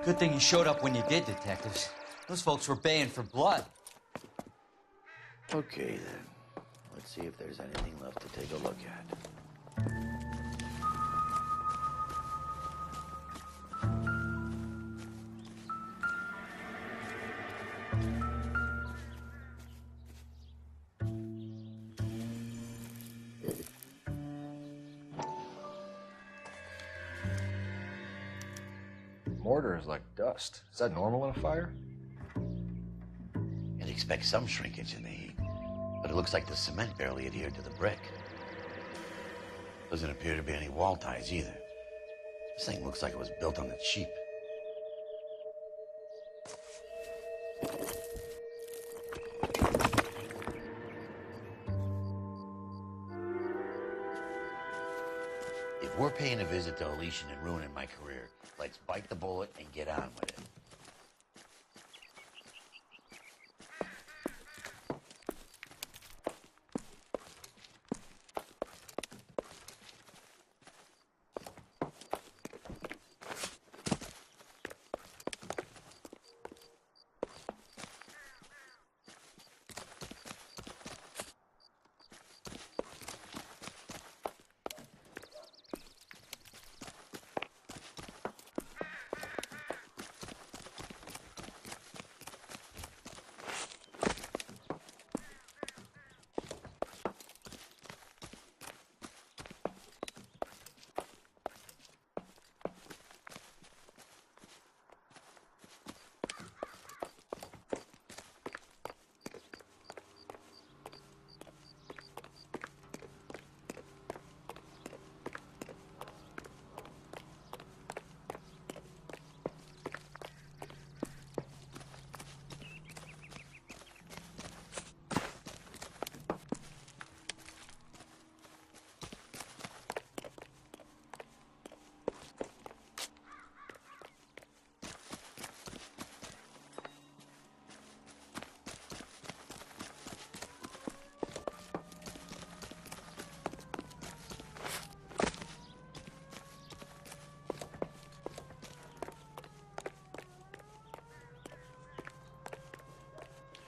Good thing you showed up when you did, detectives. Those folks were baying for blood. Okay, then. Let's see if there's anything left to take a look at. Mortar is like dust. Is that normal in a fire? You'd expect some shrinkage in the heat, but it looks like the cement barely adhered to the brick. Doesn't appear to be any wall ties either. This thing looks like it was built on the cheap. If we're paying a visit to Elysian and ruining my career, let's bite the bullet and get on with it.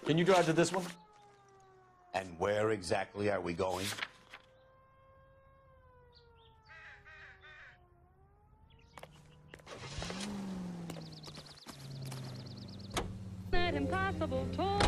Can you drive to this one? And where exactly are we going? That impossible toy.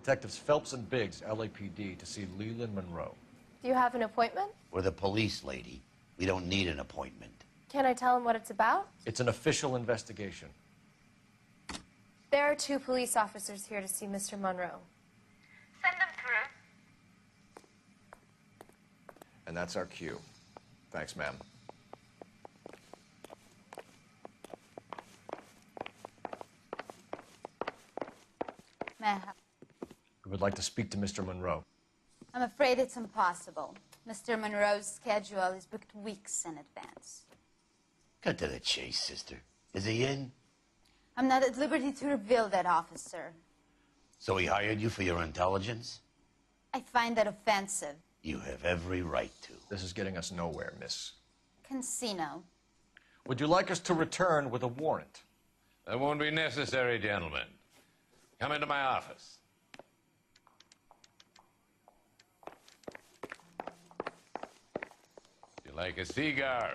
Detectives Phelps and Biggs, LAPD, to see Leland Monroe. Do you have an appointment? We're the police, lady. We don't need an appointment. Can I tell him what it's about? It's an official investigation. There are 2 police officers here to see Mr. Monroe. Send them through. And that's our cue. Thanks, ma'am. May I have? We would like to speak to Mr. Monroe. I'm afraid it's impossible. Mr. Monroe's schedule is booked weeks in advance. Cut to the chase, sister. Is he in? I'm not at liberty to reveal that, officer. So he hired you for your intelligence? I find that offensive. You have every right to. This is getting us nowhere, miss. Casino. Would you like us to return with a warrant? That won't be necessary, gentlemen. Come into my office. You like a cigar?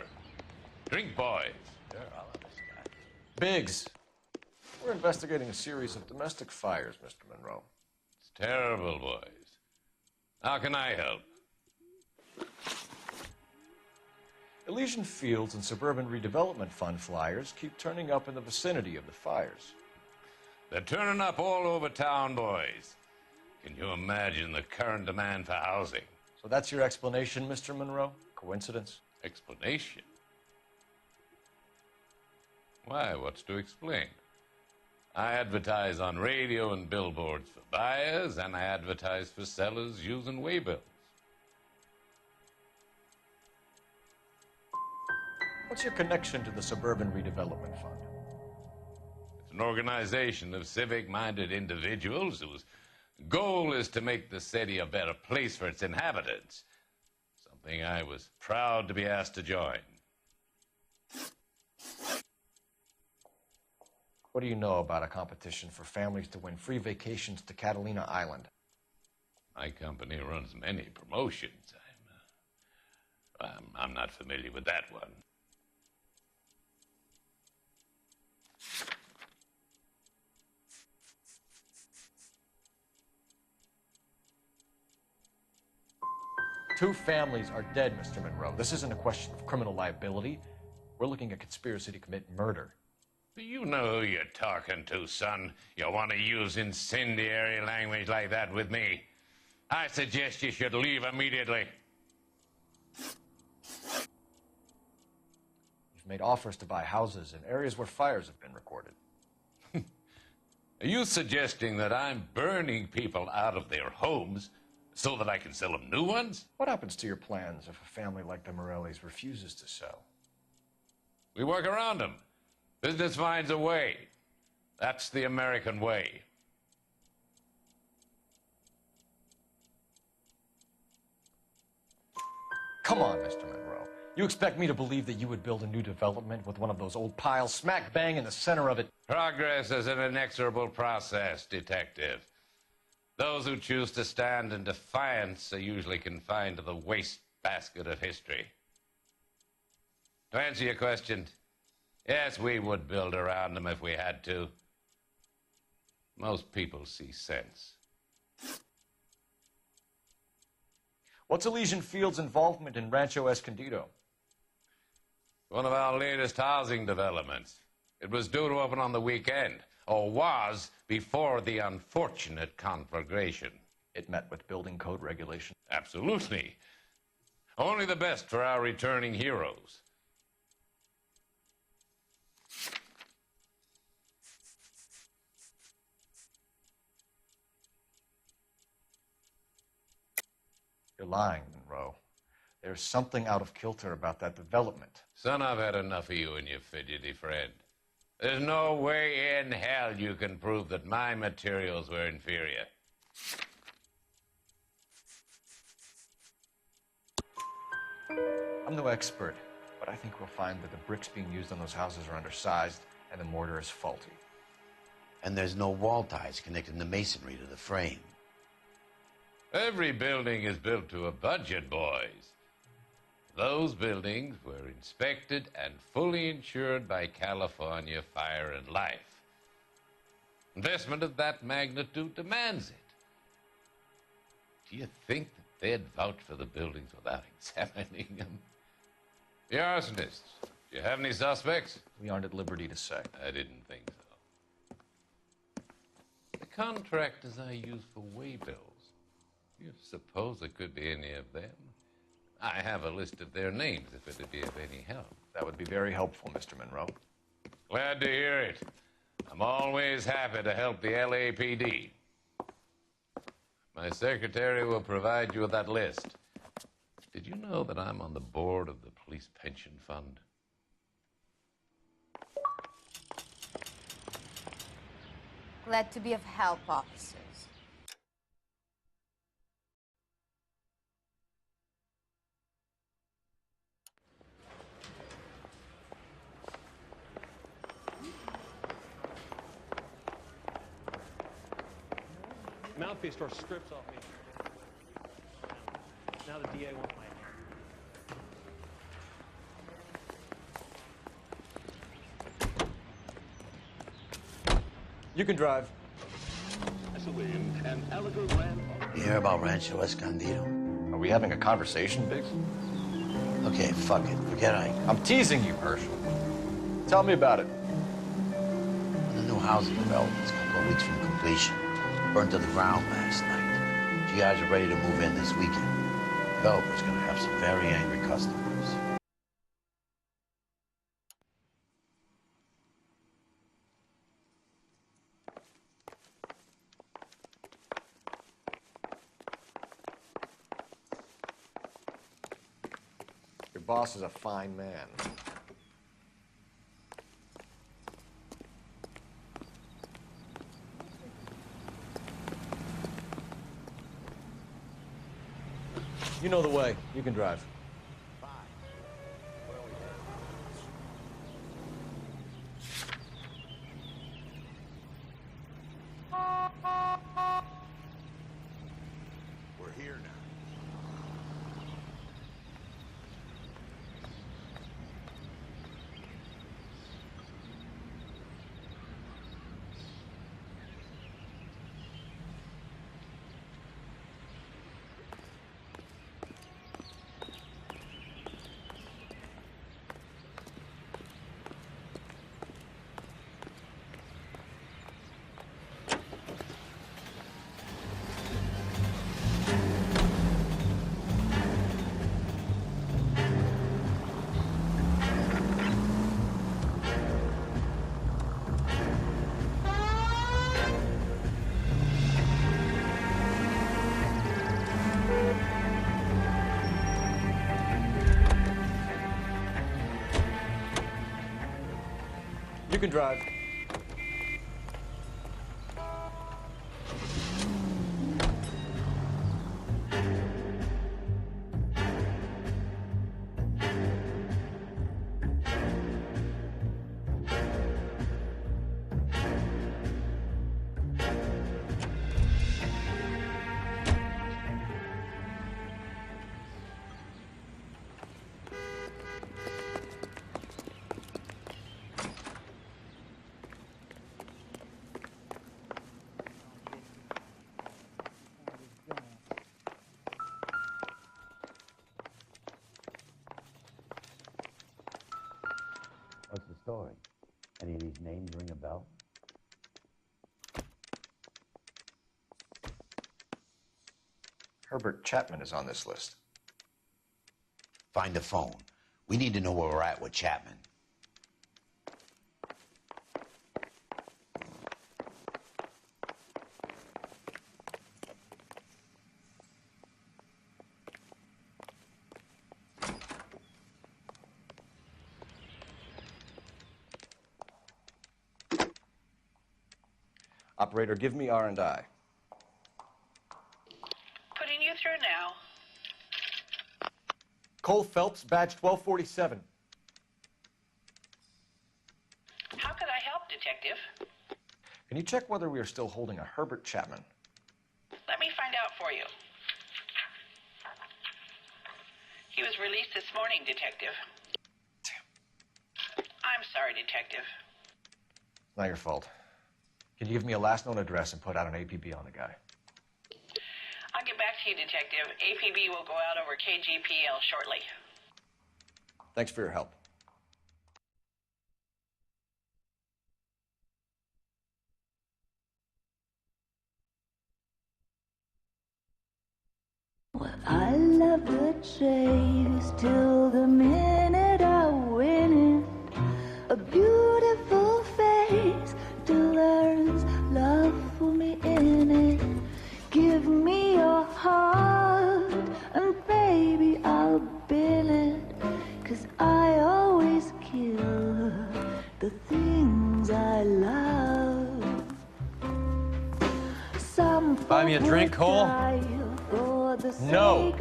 Drink, boys. Sure, I'll have a Scotch. Biggs, we're investigating a series of domestic fires, Mr. Monroe. It's terrible, boys. How can I help? Elysian Fields and Suburban Redevelopment Fund flyers keep turning up in the vicinity of the fires. They're turning up all over town, boys. Can you imagine the current demand for housing? So that's your explanation, Mr. Monroe? Coincidence? Explanation? Why, what's to explain? I advertise on radio and billboards for buyers, and I advertise for sellers using waybills. What's your connection to the Suburban Redevelopment Fund? It's an organization of civic-minded individuals whose goal is to make the city a better place for its inhabitants. Something I was proud to be asked to join. What do you know about a competition for families to win free vacations to Catalina Island? My company runs many promotions. I'm not familiar with that one. Two families are dead, Mr. Monroe. This isn't a question of criminal liability. We're looking at conspiracy to commit murder. Do you know who you're talking to, son? You want to use incendiary language like that with me? I suggest you should leave immediately. You've made offers to buy houses in areas where fires have been recorded. Are you suggesting that I'm burning people out of their homes so that I can sell them new ones? What happens to your plans if a family like the Morellis refuses to sell? We work around them. Business finds a way. That's the American way. Come on, Mr. Monroe. You expect me to believe that you would build a new development with one of those old piles smack bang in the center of it? Progress is an inexorable process, detective. Those who choose to stand in defiance are usually confined to the wastebasket of history. To answer your question, yes, we would build around them if we had to. Most people see sense. What's Elysian Fields' involvement in Rancho Escondido? One of our latest housing developments. It was due to open on the weekend, or was before the unfortunate conflagration. It met with building code regulations. Absolutely. Only the best for our returning heroes. You're lying, Monroe. There's something out of kilter about that development. Son, I've had enough of you and your fidgety friend. There's no way in hell you can prove that my materials were inferior. I'm no expert, but I think we'll find that the bricks being used on those houses are undersized and the mortar is faulty. And there's no wall ties connecting the masonry to the frame. Every building is built to a budget, boys. Those buildings were inspected and fully insured by California Fire and Life. Investment of that magnitude demands it. Do you think that they'd vouch for the buildings without examining them? The arsonists, do you have any suspects? We aren't at liberty to say. I didn't think so. The contractors I use for waybills, do you suppose it could be any of them? I have a list of their names if it'd be of any help. That would be very helpful, Mr. Monroe. Glad to hear it. I'm always happy to help the LAPD. My secretary will provide you with that list. Did you know that I'm on the board of the police pension fund? Glad to be of help, officers. Mouthpiece tore strips off me. Now the DA wants my hand. You can drive. You hear about Rancho Escondido? Are we having a conversation, Biggs? Okay, fuck it. Forget Ike. I'm teasing you, Herschel. Tell me about it. The new housing development's coming couple of weeks from completion. Burned to the ground last night. GIs are ready to move in this weekend. Developer's gonna have some very angry customers. Your boss is a fine man. You know the way. You can drive. We're here now. You can drive. What's the story? Any of these names ring a bell? Herbert Chapman is on this list. Find the phone. We need to know where we're at with Chapman. Operator, give me R&I. Putting you through now. Cole Phelps, badge 1247. How could I help, Detective? Can you check whether we are still holding a Herbert Chapman? Let me find out for you. He was released this morning, Detective. Damn. I'm sorry, Detective. Not your fault. Can you give me a last known address and put out an APB on the guy? I'll get back to you, Detective. APB will go out over KGPL shortly. Thanks for your help. Well, I love the chase till the minute I win it. A beautiful face till there's love for me in it. Give me your heart and baby I'll bill it. 'Cause I always kill the things I love. Some Buy me a drink, Cole? No.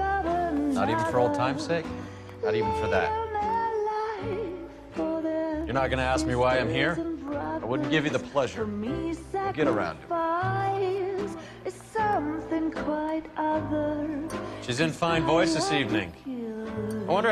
Not even for old time's sake? Not even for that. You're not going to ask me why I'm here? I wouldn't give you the pleasure. We'll get around to it. She's in fine voice this evening. I wonder